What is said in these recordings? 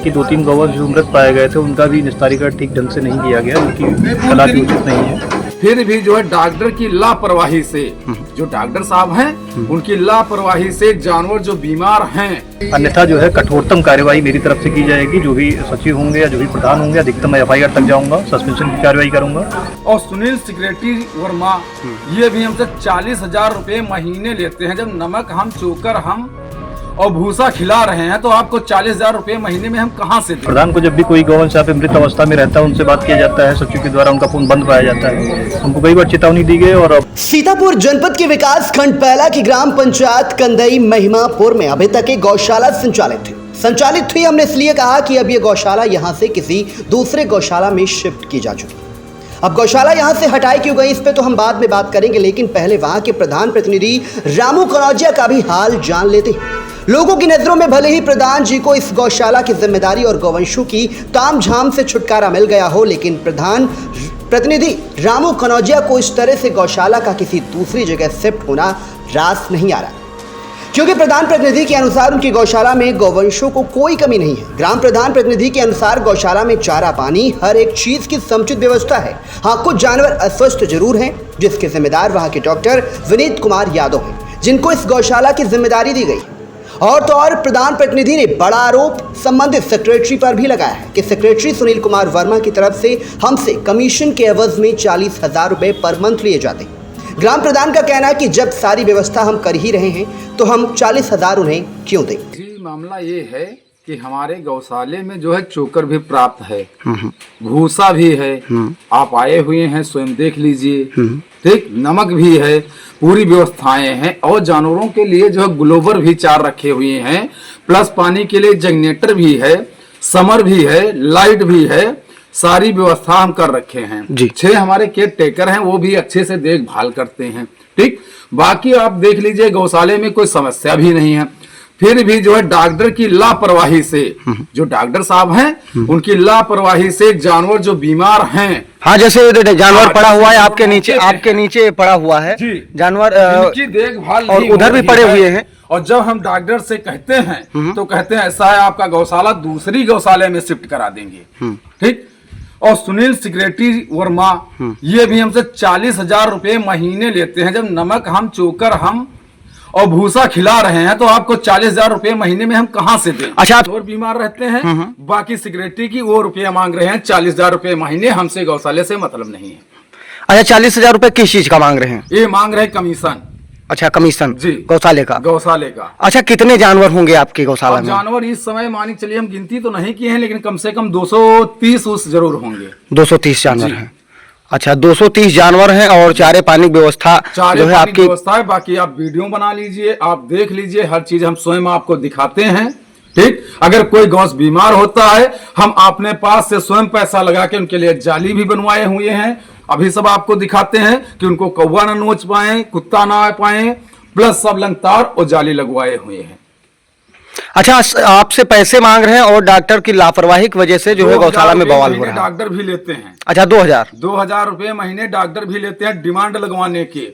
कि 2-3 गौवंश जो मृत पाए गए थे उनका भी निस्तारीकरण ठीक ढंग से नहीं किया गया, उनकी हालात उचित नहीं है। फिर भी जो है डॉक्टर की लापरवाही से, जो डॉक्टर साहब हैं उनकी लापरवाही से जानवर जो बीमार हैं, अन्यथा जो है कठोरतम कार्यवाही मेरी तरफ से की जाएगी। जो भी सचिव होंगे या जो भी प्रधान होंगे, अधिकतम मैं FIR तक जाऊंगा, सस्पेंशन की कार्रवाई करूंगा। और सुनील सेक्रेटरी वर्मा ये भी हमसे 40,000 रुपए महीने लेते हैं। जब नमक हम चोकर हम और भूसा खिला रहे हैं तो आपको 40,000 रुपए महीने में हम कहां से दें? प्रधान को जब भी कोई गौवंश यहाँ पे मृत अवस्था में रहता है उनसे बात किया जाता है, सचिव के द्वारा उनका फोन बंद पाया जाता है। उनको कई बार चेतावनी दी गई। और अब सीतापुर जनपद के विकास खंड पहला की ग्राम पंचायत कंदई महिमापुर में अभी तक एक गौशाला संचालित थी। हमने इसलिए कहा कि अब ये गौशाला यहाँ से किसी दूसरे गौशाला में शिफ्ट की जा चुकी। अब गौशाला यहाँ से हटाई क्यों गई, इस पे तो हम बाद में बात करेंगे, लेकिन पहले वहां के प्रधान प्रतिनिधि रामू कनौजिया का भी हाल जान लेते हैं। लोगों की नजरों में भले ही प्रधान जी को इस गौशाला की जिम्मेदारी और गौवंशों की तामझाम से छुटकारा मिल गया हो, लेकिन प्रधान प्रतिनिधि रामू कनौजिया को इस तरह से गौशाला का किसी दूसरी जगह शिफ्ट होना रास नहीं आ रहा, क्योंकि प्रधान प्रतिनिधि के अनुसार उनकी गौशाला में गौवंशों को कोई कमी नहीं है। ग्राम प्रधान प्रतिनिधि के अनुसार गौशाला में चारा पानी हर एक चीज की समुचित व्यवस्था है। हाँ, कुछ जानवर अस्वस्थ जरूर हैं, जिसके जिम्मेदार वहां के डॉक्टर विनीत कुमार यादव हैं, जिनको इस गौशाला की जिम्मेदारी दी गई। और तो और प्रधान प्रतिनिधि ने बड़ा आरोप संबंधित सेक्रेटरी पर भी लगाया है कि सेक्रेटरी सुनील कुमार वर्मा की तरफ से हमसे कमीशन के एवज में 40,000 रुपए पर मंथ लिए जाते हैं। ग्राम प्रधान का कहना है कि जब सारी व्यवस्था हम कर ही रहे हैं तो हम 40,000 उन्हें क्यों दें। जी, मामला ये है कि हमारे गौशाले में जो है चोकर भी प्राप्त है, भूसा भी है, आप आए हुए हैं स्वयं देख लीजिए, ठीक, नमक भी है, पूरी व्यवस्थाएं हैं। और जानवरों के लिए जो है ग्लोबर भी 4 रखे हुए हैं, प्लस पानी के लिए जनरेटर भी है, समर भी है, लाइट भी है, सारी व्यवस्था हम कर रखे हैं। 6 हमारे केयर टेकर हैं, वो भी अच्छे से देखभाल करते हैं, ठीक। बाकी आप देख लीजिए गौशाले में कोई समस्या भी नहीं है। फिर भी जो है डॉक्टर की लापरवाही से, जो डॉक्टर साहब हैं उनकी लापरवाही से जानवर जो बीमार हैं, हाँ, जैसे जानवर पड़ा हुआ है आपके नीचे पड़ा हुआ है जानवर, उनकी देखभाल और उधर भी पड़े हुए हैं। और जब हम डॉक्टर से कहते हैं तो कहते हैं ऐसा है आपका गौशाला दूसरी गौशाले में शिफ्ट करा देंगे, ठीक। और सुनील सेक्रेटरी वर्मा ये भी हमसे 40,000 रुपए महीने लेते हैं। जब नमक हम चोकर हम और भूसा खिला रहे हैं तो आपको 40,000 रुपए महीने में हम कहां से दें? अच्छा, और बीमार रहते हैं, बाकी सेक्रेटरी की वो रुपया मांग रहे हैं 40,000 रुपए महीने। हमसे गौशाले से मतलब नहीं है। अच्छा, 40,000 रुपए किस चीज का मांग रहे हैं? ये मांग रहे हैं कमीशन। अच्छा, कमीशन जी, गौशाले का। अच्छा, कितने जानवर होंगे आपकी गौशाला में? जानवर इस समय मानिक चलिए हम गिनती तो नहीं किए हैं, लेकिन कम से कम 230 जरूर होंगे। 230 जानवर हैं। अच्छा, 230 जानवर हैं और चारे पानी की व्यवस्था जो है आपकी व्यवस्था है। बाकी आप वीडियो बना लीजिए, आप देख लीजिए, हर चीज हम स्वयं आपको दिखाते हैं, ठीक। अगर कोई गौस बीमार होता है हम अपने पास से स्वयं पैसा लगा के उनके लिए जाली भी बनवाए हुए हैं। अभी सब आपको दिखाते हैं कि उनको कौवा ना नोच पाए, कुत्ता ना आ पाए, प्लस सब लगातार और जाली लगवाए हुए हैं। अच्छा, आपसे पैसे मांग रहे हैं और डॉक्टर की लापरवाही की वजह से जो है गौशाला में बवाल हो रहा है। डॉक्टर भी लेते हैं। अच्छा, 2,000 रुपए महीने डॉक्टर भी लेते हैं डिमांड लगवाने की।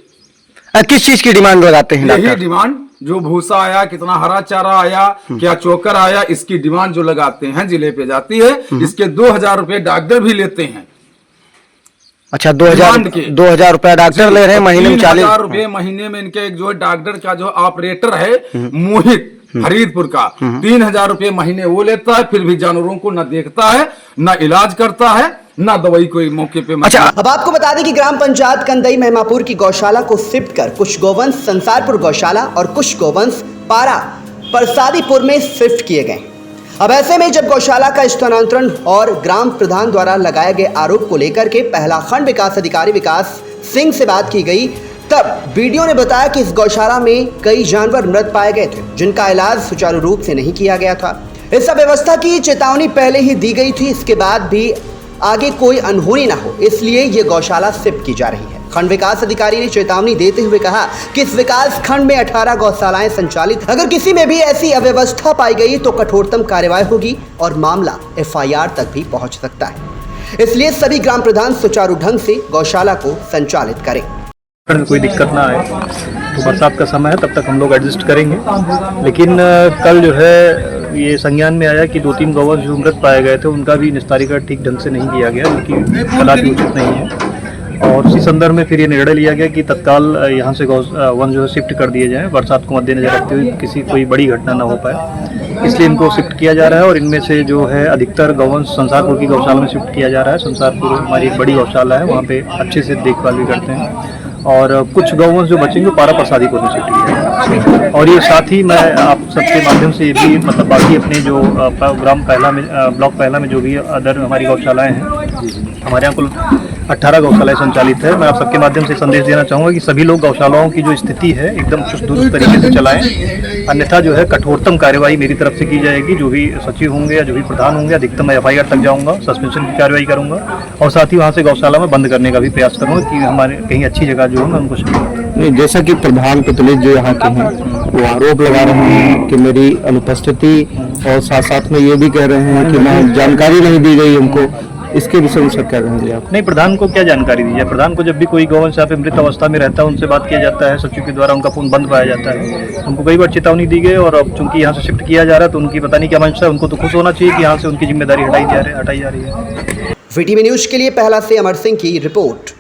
किस चीज की डिमांड लगाते हैं यही डिमांड, जो भूसा आया, कितना हरा चारा आया, क्या चोकर आया, इसकी डिमांड जो लगाते हैं जिले पे जाती है। इसके 2,000 रुपए डॉक्टर भी लेते हैं। अच्छा, 2,000 रुपया डॉक्टर ले रहे हैं महीने में। 40,000 रुपए महीने में इनके जो डॉक्टर का जो ऑपरेटर है मोहित फरीदपुर का 3,000 रुपए महीने वो लेता है। फिर भी जानवरों को न देखता है, न इलाज करता है, न दवाई कोई मौके पे। अच्छा, अब आपको बता दें कि ग्राम पंचायत कंदई महिमापुर की गौशाला को शिफ्ट कर कुछ गौवंश संसारपुर गौशाला और कुछ गौवंश पारा परसादीपुर में शिफ्ट किए गए। अब ऐसे में जब गौशाला का स्थानांतरण और ग्राम प्रधान द्वारा लगाए गए आरोप को लेकर के पहला खंड विकास अधिकारी विकास सिंह से बात की गई, तब वीडियो ने बताया कि इस गौशाला में कई जानवर मृत पाए गए थे, जिनका इलाज सुचारू रूप से नहीं किया गया था। इस अव्यवस्था की चेतावनी पहले ही दी गई थी, इसके बाद भी आगे कोई अनहोनी ना हो, इसलिए ये गौशाला शिफ्ट की जा रही है। खंड विकास अधिकारी ने चेतावनी देते हुए कहा कि इस विकास खंड में 18 गौशालाएं संचालित, अगर किसी में भी ऐसी अव्यवस्था पाई गई तो कठोरतम कार्रवाई होगी और मामला FIR तक भी पहुंच सकता है। इसलिए सभी ग्राम प्रधान सुचारू ढंग से गौशाला को संचालित करें। कोई दिक्कत ना आए तो बरसात का समय है, तब तक हम लोग एडजस्ट करेंगे। लेकिन कल जो है ये संज्ञान में आया कि 2-3 गौवंश जो मृत पाए गए थे उनका भी निस्तारीकरण ठीक ढंग से नहीं किया गया, उनकी कदापि उचित नहीं है। और इसी संदर्भ में फिर ये निर्णय लिया गया कि तत्काल यहाँ से वन जो है शिफ्ट कर दिए जाएं, बरसात को मद्देनजर रखते हुए किसी कोई बड़ी घटना ना हो पाए, इसलिए इनको शिफ्ट किया जा रहा है। और इनमें से जो है अधिकतर गौवंश संसारपुर की गौशाला में शिफ्ट किया जा रहा है। संसारपुर हमारी एक बड़ी गौशाला है, वहाँ पे अच्छे से देखभाल भी करते हैं। और कुछ गौवंश जो बचेंगे पारा प्रसादीपुर में शिफ्ट किया जाएगा। और ये साथ ही मैं आप सबके माध्यम से ये भी मतलब बाकी अपने जो ग्राम पहला में ब्लॉक पहला में जो भी अदर हमारी गौशालाएँ हैं, हमारे यहाँ कुल 18 गौशालाएं संचालित है। मैं आप सबके माध्यम से संदेश देना चाहूँगा कि सभी लोग गौशालाओं की जो स्थिति है एकदम चुस्त दुरुस्त तरीके से चलाएं, अन्यथा जो है कठोरतम कार्यवाही मेरी तरफ से की जाएगी। जो भी सचिव होंगे या जो भी प्रधान होंगे अधिकतम FIR तक जाऊँगा, सस्पेंशन की कार्रवाई करूँगा और साथ ही वहाँ से गौशाला में बंद करने का भी प्रयास करूँगा कि हमारे कहीं अच्छी जगह जो है मैं उनको नहीं, जैसा कि प्रधान प्रतिनिधि जो यहाँ के हैं वो आरोप लगा रहे हैं कि मेरी अनुपस्थिति और साथ साथ में ये भी कह रहे हैं कि मैं जानकारी नहीं दी गई उनको, इसके विषय में सर क्या कहेंगे आप? नहीं, प्रधान को क्या जानकारी दी जाए? प्रधान को जब भी कोई गौवंश यहाँ पे मृत अवस्था में रहता है उनसे बात किया जाता है, सचिव के द्वारा उनका फोन बंद पाया जाता है। उनको कई बार चेतावनी दी गई और अब चूंकि यहाँ से शिफ्ट किया जा रहा है तो उनकी पता नहीं क्या मंशा है। उनको तो खुश होना चाहिए कि यहाँ से उनकी जिम्मेदारी हटाई जा रही है। VTV न्यूज के लिए पहला से अमर सिंह की रिपोर्ट।